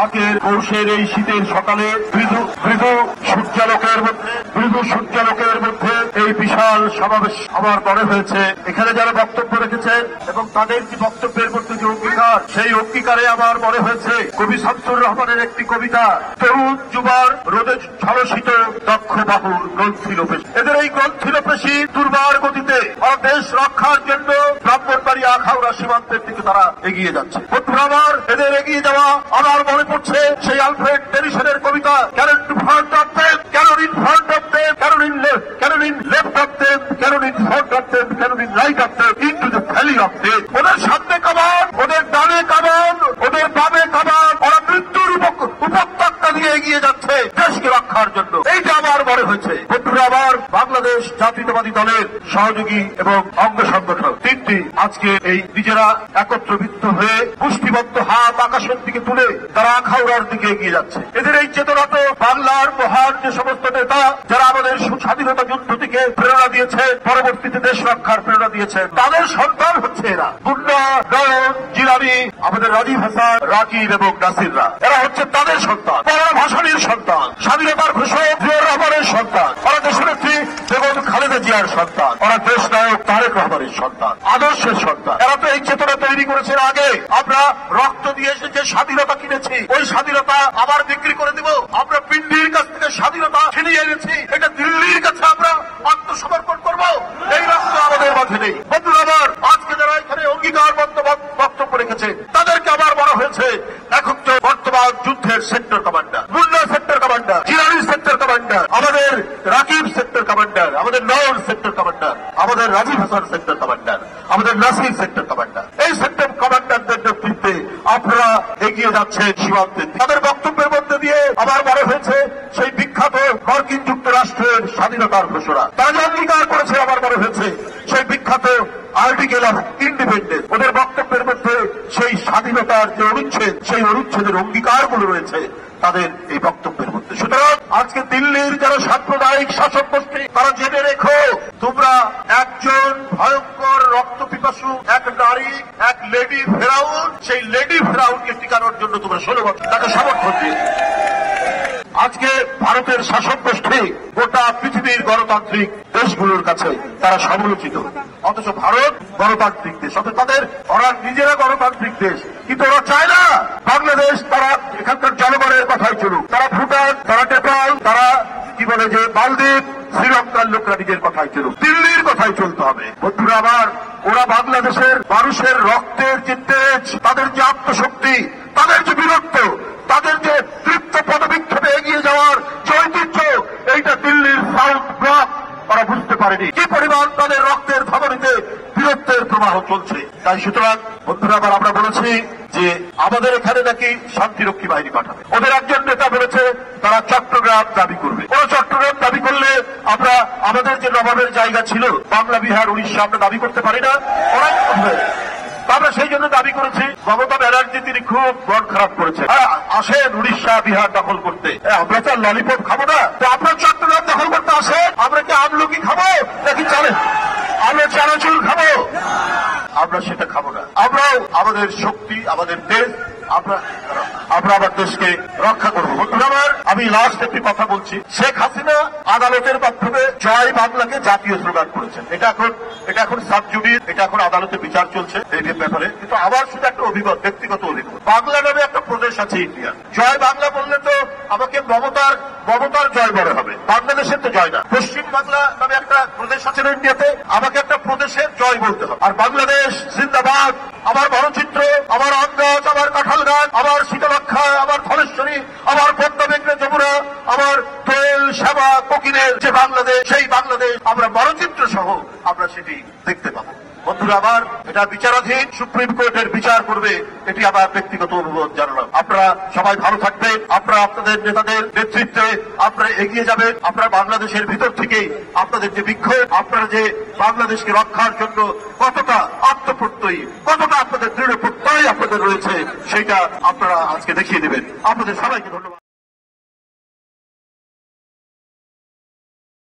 আগের পৌষের এই শীতের সকালে মৃদু সূর্যালোকের মধ্যে এই বিশাল সমাবেশ আমার মনে হয়েছে। এখানে যারা বক্তব্য রেখেছেন এবং তাদের যে বক্তব্যের মধ্যে যে অঙ্গীকার, সেই অঙ্গীকারে আমার মনে হয়েছে কবি শামসুর রহমানের একটি কবিতা, তরুণ যুবার রোদে ঝলসিত দক্ষ বাহুর গ্রন্থিল পেশি। এদের এই গ্রন্থিল পেশি দুর্বার গতিতে দেশ রক্ষার জন্য ব্রাহ্মণবাড়িয়া আখাউড়া সীমান্তের দিকে তারা এগিয়ে যাচ্ছে। বন্ধুরা আমার, এদের এগিয়ে যাওয়া আমার মনে পড়ছে সেই আলফ্রেড টেনিসনের কবিতা, cannon to front of them, cannon in front of them, cannon in left of them, cannon in front of them, cannon in right of them, into the valley of them. ওদের সামনে কামান, ওদের ডানে কামান, ওদের বামে কামান, ওরা মৃত্যুর উপত্যকা দিয়ে এগিয়ে যাচ্ছে দেশকে রক্ষার জন্য। এইটা আমার মনে হয়েছে। বন্ধুরা আমার, বাংলাদেশ জাতীয়তাবাদী দলের সহযোগী এবং অঙ্গ সংগঠন তিনটি আজকে এই নিজেরা একত্রবৃত্ত হয়ে মুষ্টিবদ্ধ হাত আকাশের দিকে তুলে তারা আখাউড়ার দিকে এগিয়ে যাচ্ছে। এদের এই চেতনা তো বাংলার মহান যে সমস্ত নেতা যারা আমাদের স্বাধীনতা যুদ্ধ থেকে প্রেরণা দিয়েছে, পরবর্তীতে দেশ রক্ষার প্রেরণা দিয়েছেন, তাদের সন্তান হচ্ছে এরা। মুন্না, নয়ন, জিলানি, আমাদের রাজীব হাসান, রাকিব এবং নাসিররা, এরা হচ্ছে তাদের সন্তান, তারা ভাসানীর সন্তান, স্বাধীনতার ঘোষক জিয়াউর রহমানের সন্তান, ওরা দেশনেত্রী বেগম খালেদা জিয়ার সন্তান, ওরা দেশ নায়ক তারেক রহমানের সন্তান, আদর্শের সন্তান। এরা তো এই চেতনা তৈরি করেছে আগে। আমরা রক্ত দিয়ে যে স্বাধীনতা কিনেছি, ওই স্বাধীনতা আবার বিক্রি করে দিব। আমরা পিন্ডির কাছ থেকে স্বাধীনতা ছিনিয়ে এনেছি, এটা দিল্লির কাছে আমরা আত্মসমর্পণ করব। এই রক্ত আমাদের মাঝে নেই। বন্ধুরা আমার, আজকে যারা এখানে অঙ্গীকার বক্তব্য রেখেছে, তাদেরকে আবার বলা হয়েছে এখন তো বর্তমান যুদ্ধের sector commander, Munna sector commander, Jilani sector commander, আমাদের রাকিব সেক্টর কমান্ডার, আমাদের নয়ন সেক্টর কমান্ডার, আমাদের রাজীব হাসান সেক্টর কমান্ডার, আমাদের নাসির সেক্টর কমান্ডার। এই সেক্টর কমান্ডারদের নেতৃত্বে আপনারা এগিয়ে যাচ্ছেন সীমান্তে। তাদের বক্তব্যের মধ্যে দিয়ে আবার মনে হয়েছে সেই বিখ্যাত মার্কিন যুক্তরাষ্ট্রের স্বাধীনতার ঘোষণা। তারা যে অঙ্গীকার করেছে, আমার মনে হয়েছে সেই বিখ্যাত আর্টিকেল অফ ইন্ডিপেন্ডেন্স, ওদের বক্তব্যের মধ্যে সেই স্বাধীনতার যে অনুচ্ছেদ, সেই অনুচ্ছেদের অঙ্গীকারগুলো রয়েছে তাদের এই বক্তব্যের মধ্যে। সুতরাং আজকে দিল্লির যারা সাম্প্রদায়িক শাসক গোষ্ঠী, তারা জেনে রেখো, তোমরা একজন ভয়ঙ্কর রক্ত পিপাসু এক নারী, এক লেডি ফেরাউন, সেই লেডি ফেরাউনকে টিকানোর জন্য তোমরা 16 বছর তাকে সমর্থন দিয়েছে। আজকে ভারতের শাসক গোষ্ঠী গোটা পৃথিবীর গণতান্ত্রিক দেশগুলোর কাছে তারা সমালোচিত, অথচ ভারত গণতান্ত্রিক দেশ, অথচ তাদের ওরা নিজেরা গণতান্ত্রিক দেশ, কিন্তু ওরা চায় না বাংলাদেশ তারা এখানকার জনগণের কথাই চলুক। তারা ভুটান, তারা নেপাল, তারা কি বলে যে মালদ্বীপ, শ্রীলঙ্কার লোকরা নিজের কথাই চলুক, দিল্লির কথাই চলতে হবে। বন্ধুরা আমার, ওরা বাংলাদেশের মানুষের রক্তের যে তেজ, তাদের যে আত্মশক্তি, তাদের যে বীরত্ব, তাদের যে তৃপ্ত পদবিক্ষেপে এগিয়ে যাওয়ার যে ঐতিহ্য, এইটা দিল্লির সাউথ ব্লক ওরা বুঝতে পারেনি কি পরিমাণ তাদের রক্তের ধমনীতে বীরত্বের প্রবাহ চলছে। তাই সুতরাং বন্ধুরা আবার আমরা বলেছি যে আমাদের এখানে নাকি শান্তিরক্ষী বাহিনী পাঠাবে। ওদের একজন নেতা বলেছে তারা চট্টগ্রাম দাবি করবে। ওরা চট্টগ্রাম দাবি করলে আমরা আমাদের যে নবাবের জায়গা ছিল বাংলা, বিহার, উড়িষ্যা আমরা দাবি করতে পারি না, ওরাই করবে। আমরা সেই জন্য দাবি করেছি, মমতা ব্যানার্জি তিনি খুব মন খারাপ করেছে, আসেন উড়িষ্যা, বিহার দখল করতে। আমরা তো ললিপপ খাবো না, তো আপনার চট্টগ্রাম দখল করতে আসেন। আমরা কি আমলকি খাবো নাকি চলে আমরা চানাচুর খাবো? আমরা সেটা খাবো না। আমরাও আমাদের শক্তি, আমাদের দেশ, আমরা আমার দেশকে রক্ষা করবো। বন্ধুরা আমার, আমি লাস্ট একটি কথা বলছি। শেখ হাসিনা আদালতের মাধ্যমে জয় বাংলাকে জাতীয় স্লোগান করেছেন। এটা এখন সাবজুডিস, এটা এখন আদালতে বিচার চলছে এই ব্যাপারে। কিন্তু আমার শুধু একটা ব্যক্তিগত অভিজ্ঞতা, বাংলা নামে একটা প্রদেশ আছে ইন্ডিয়া। জয় বাংলা বললে তো আমাকে মমতার জয় বড় হবে, বাংলাদেশের তো জয় না। পশ্চিম বাংলা নামে একটা প্রদেশ আছে না ইন্ডিয়াতে, আমাকে একটা প্রদেশের জয় বলতে হবে। আর বাংলাদেশ জিন্দাবাদ, আমার মানচিত্র, আমার আম গাছ, আমার কাঁঠাল গাছ, আমার শীতলক্ষা, আমার ধলেশ্বরী, আমার পদ্মা, মেঘনা, যমুনা, আমার দোয়েল, শ্যামা, কোকিলের যে বাংলাদেশ, সেই বাংলাদেশ আমরা মানচিত্র সহ আমরা সেটি দেখতে পাবো। বন্ধুরা আমার, এটা বিচারাধীন, সুপ্রিম কোর্টের বিচার করবে, এটি আমার ব্যক্তিগত অনুরোধ জানালাম। আপনারা সবাই ভালো থাকবেন, আপনারা আপনাদের নেতাদের নেতৃত্বে আপনারা এগিয়ে যাবেন। আপনারা বাংলাদেশের ভিতর থেকেই আপনাদের যে বিক্ষোভ, আপনারা যে বাংলাদেশকে রক্ষার জন্য কতটা আত্মপ্রত্যয়ী, কতটা আপনাদের দৃঢ় প্রত্যয় আপনাদের রয়েছে, সেটা আপনারা আজকে দেখিয়ে দেবেন। আপনাদের সবাইকে ধন্যবাদ।